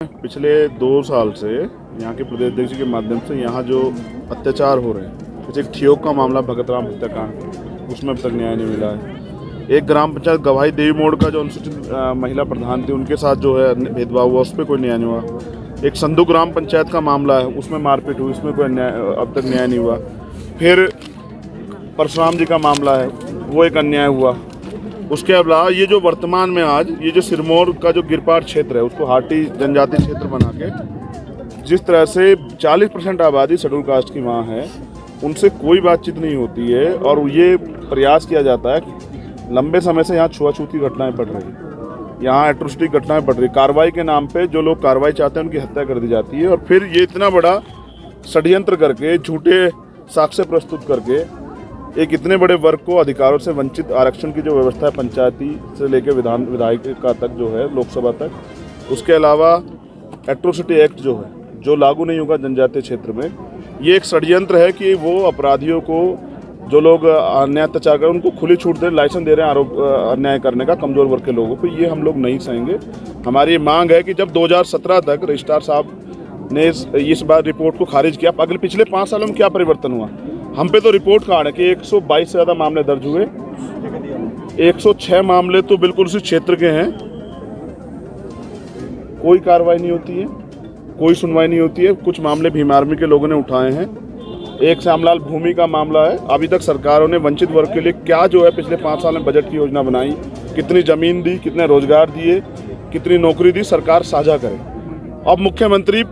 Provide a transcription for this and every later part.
पिछले 2 साल से यहाँ के प्रदेश अध्यक्ष के माध्यम से यहाँ जो अत्याचार हो रहे हैं, जैसे एक ठियोग का मामला भगतराम हत्याकांड, उसमें अब तक न्याय नहीं मिला है। एक ग्राम पंचायत गवाही देवी मोड़ का जो अनुसूचित महिला प्रधान थी, उनके साथ जो है भेदभाव हुआ, उस पर कोई न्याय नहीं हुआ। एक संधू ग्राम पंचायत का मामला है, उसमें मारपीट हुई, उसमें कोई अब तक न्याय नहीं हुआ। फिर परशुराम जी का मामला है, वो एक अन्याय हुआ। उसके अलावा ये जो वर्तमान में आज ये जो सिरमौर का जो गिरपाट क्षेत्र है, उसको हाटी जनजाति क्षेत्र बना के जिस तरह से 40% आबादी शेड्यूल कास्ट की वहाँ है, उनसे कोई बातचीत नहीं होती है। और ये प्रयास किया जाता है कि लंबे समय से यहाँ छुआछूत की घटनाएं बढ़ रही हैं, यहाँ एट्रोसिटी घटनाएं बढ़ रही। कार्रवाई के नाम पे जो लोग कार्रवाई चाहते हैं, उनकी हत्या कर दी जाती है। और फिर ये इतना बड़ा षड्यंत्र करके, झूठे साक्ष्य प्रस्तुत करके एक इतने बड़े वर्ग को अधिकारों से वंचित, आरक्षण की जो व्यवस्था है पंचायती से लेकर विधायिका तक जो है, लोकसभा तक, उसके अलावा एट्रोसिटी एक्ट जो है, जो लागू नहीं होगा जनजातीय क्षेत्र में, ये एक षड्यंत्र है कि वो अपराधियों को, जो लोग अन्याय अत्याचार कर, उनको खुली छूट दे, लाइसेंस दे रहे हैं आरोप अन्याय करने का कमजोर वर्ग के लोगों को। ये हम लोग नहीं सहेंगे। हमारी मांग है कि जब 2017 तक रजिस्ट्रार साहब ने इस बार रिपोर्ट को खारिज किया, अगले पिछले 5 सालों में क्या परिवर्तन हुआ? हम पे तो रिपोर्ट कार्ड है कि 122 से ज़्यादा मामले दर्ज हुए, 106 मामले तो बिल्कुल उसी क्षेत्र के हैं। कोई कार्रवाई नहीं होती है, कोई सुनवाई नहीं होती है। कुछ मामले भीम आर्मी के लोगों ने उठाए हैं। एक श्यामलाल भूमि का मामला है। अभी तक सरकारों ने वंचित वर्ग के लिए क्या जो है पिछले 5 साल में बजट की योजना बनाई, कितनी ज़मीन दी, कितने रोजगार दिए, कितनी नौकरी दी, सरकार साझा करे। अब मुख्यमंत्री,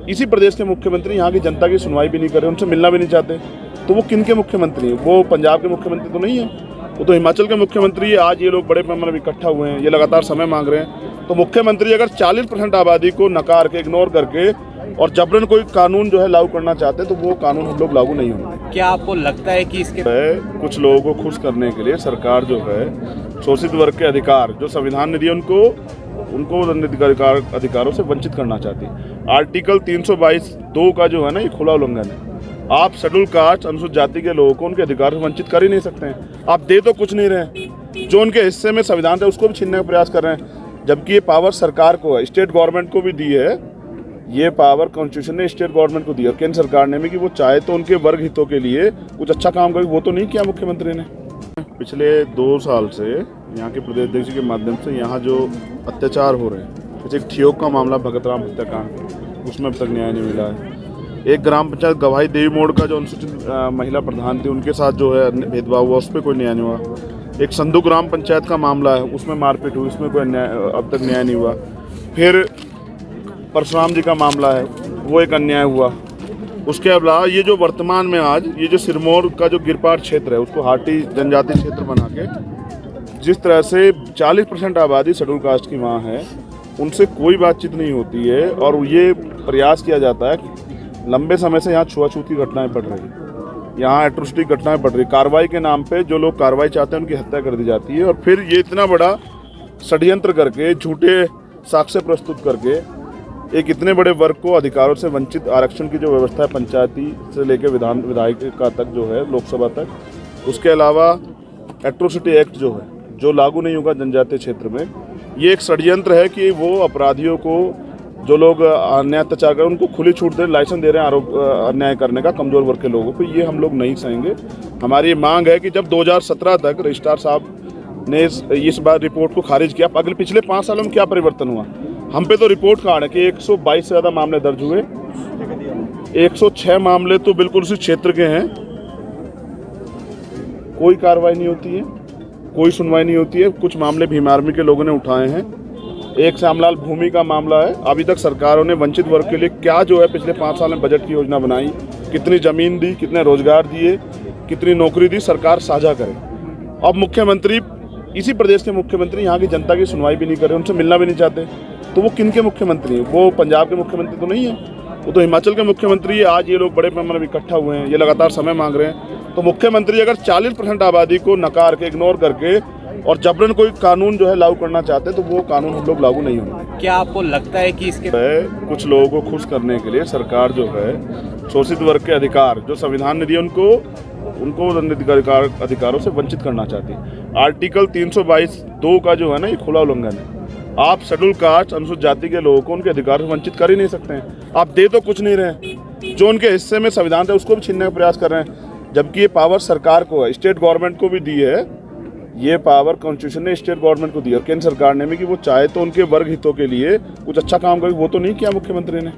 इसी प्रदेश के मुख्यमंत्री यहाँ की जनता की सुनवाई भी नहीं कर रहे, उनसे मिलना भी नहीं चाहते। तो वो किन के मुख्यमंत्री हैं? वो पंजाब के मुख्यमंत्री तो नहीं है, वो तो हिमाचल के मुख्यमंत्री है। आज ये लोग बड़े पैमाने पर इकट्ठा हुए हैं, ये लगातार समय मांग रहे हैं। तो मुख्यमंत्री अगर 40% आबादी को नकार के, इग्नोर करके और जबरन कोई कानून जो है लागू करना चाहते हैं, तो वो कानून हम लोग लागू नहीं होंगे। क्या आपको लगता है कि इसके कुछ लोगों को खुश करने के लिए सरकार जो है शोषित वर्ग के अधिकार जो संविधान ने दिए, उनको अधिकारों से वंचित करना चाहती है। आर्टिकल 322(2) का जो है ना, ये खुला उल्लंघन है। आप शेड्यूल कास्ट, अनुसूचित जाति के लोगों को उनके अधिकार से वंचित कर ही नहीं सकते हैं। आप दे तो कुछ नहीं रहे, जो उनके हिस्से में संविधान है उसको भी छीनने का प्रयास कर रहे हैं। जबकि ये पावर सरकार को है, स्टेट गवर्नमेंट को भी दी है। ये पावर कॉन्स्टिट्यूशन ने स्टेट गवर्नमेंट को दी और केंद्र सरकार ने भी, कि वो चाहे तो उनके वर्ग हितों के लिए कुछ अच्छा काम करे। वो तो नहीं किया मुख्यमंत्री ने। पिछले 2 साल से यहाँ के प्रदेश अध्यक्ष के माध्यम से यहाँ जो अत्याचार हो रहे हैं, जैसे एक ठियोग का मामला भगतराम हत्याकांड, उसमें अब तक न्याय नहीं मिला है। एक ग्राम पंचायत गवाही देवी मोड़ का जो अनुसूचित महिला प्रधान थी, उनके साथ जो है भेदभाव हुआ, उस पर कोई न्याय नहीं हुआ। एक संधू ग्राम पंचायत का मामला है, उसमें मारपीट हुई, उसमें कोई अब तक न्याय नहीं हुआ। फिर परशुराम जी का मामला है, वो एक अन्याय हुआ। उसके अलावा ये जो वर्तमान में आज ये जो सिरमौर का जो गिरपाट क्षेत्र है, उसको हाटी जनजाति क्षेत्र बना के जिस तरह से 40% आबादी शेड्यूल कास्ट की वहाँ है, उनसे कोई बातचीत नहीं होती है। और ये प्रयास किया जाता है कि लंबे समय से यहाँ छुआछूत की घटनाएं बढ़ रही हैं, यहाँ एट्रोसिटी घटनाएं बढ़ रही। कार्रवाई के नाम पे जो लोग कार्रवाई चाहते हैं, उनकी हत्या कर दी जाती है। और फिर ये इतना बड़ा षड्यंत्र करके, झूठे साक्ष्य प्रस्तुत करके एक इतने बड़े वर्ग को अधिकारों से वंचित, आरक्षण की जो व्यवस्था है पंचायती से लेकर विधायिका तक जो है, लोकसभा तक, उसके अलावा एट्रोसिटी एक्ट जो है, जो लागू नहीं होगा जनजातीय क्षेत्र में, ये एक षड्यंत्र है कि वो अपराधियों को, जो लोग अन्याय अत्याचार कर, उनको खुली छूट दे, लाइसेंस दे रहे हैं आरोप अन्याय करने का कमजोर वर्ग के लोगों को। ये हम लोग नहीं सहेंगे। हमारी मांग है कि जब 2017 तक रजिस्ट्रार साहब ने इस बार रिपोर्ट को खारिज किया, अगले पिछले 5 सालों में क्या परिवर्तन हुआ? हम पे तो रिपोर्ट कार्ड है कि 122 से ज़्यादा मामले दर्ज हुए, 106 मामले तो बिल्कुल उसी क्षेत्र के हैं। कोई कार्रवाई नहीं होती है, कोई सुनवाई नहीं होती है। कुछ मामले भीम आर्मी के लोगों ने उठाए हैं। एक श्यामलाल भूमि का मामला है। अभी तक सरकारों ने वंचित वर्ग के लिए क्या जो है पिछले 5 साल में बजट की योजना बनाई, कितनी ज़मीन दी, कितने रोजगार दिए, कितनी नौकरी दी, सरकार साझा करे। अब मुख्यमंत्री, इसी प्रदेश के मुख्यमंत्री यहाँ की जनता की सुनवाई भी नहीं कर रहे, उनसे मिलना भी नहीं चाहते। तो वो किन के मुख्यमंत्री हैं? वो पंजाब के मुख्यमंत्री तो नहीं है, वो तो हिमाचल के मुख्यमंत्री है। आज ये लोग बड़े पैमाने पर इकट्ठा हुए हैं, ये लगातार समय मांग रहे हैं। तो मुख्यमंत्री अगर 40% आबादी को नकार के, इग्नोर करके और जबरन कोई कानून जो है लागू करना चाहते हैं, तो वो कानून हम लोग लागू नहीं होंगे। क्या आपको लगता है कि इसके कुछ लोगों को खुश करने के लिए सरकार जो है शोषित वर्ग के अधिकार जो संविधान ने दिए, उनको अधिकारों से वंचित करना चाहती है। आर्टिकल 322(2) का जो है ना, ये खुला उल्लंघन है। आप शेड्यूल कास्ट अनुसूचित जाति के लोगों को उनके अधिकार से वंचित कर ही नहीं सकते हैं। आप दे तो कुछ नहीं रहे, जो उनके हिस्से में संविधान है उसको भी छीनने का प्रयास कर रहे हैं, जबकि ये पावर सरकार को है, स्टेट गवर्नमेंट को भी दी है। ये पावर कॉन्स्टिट्यूशन ने स्टेट गवर्नमेंट को दी है और केंद्र सरकार ने भी, कि वो चाहे तो उनके वर्ग हितों के लिए कुछ अच्छा काम करे, वो तो नहीं किया मुख्यमंत्री ने।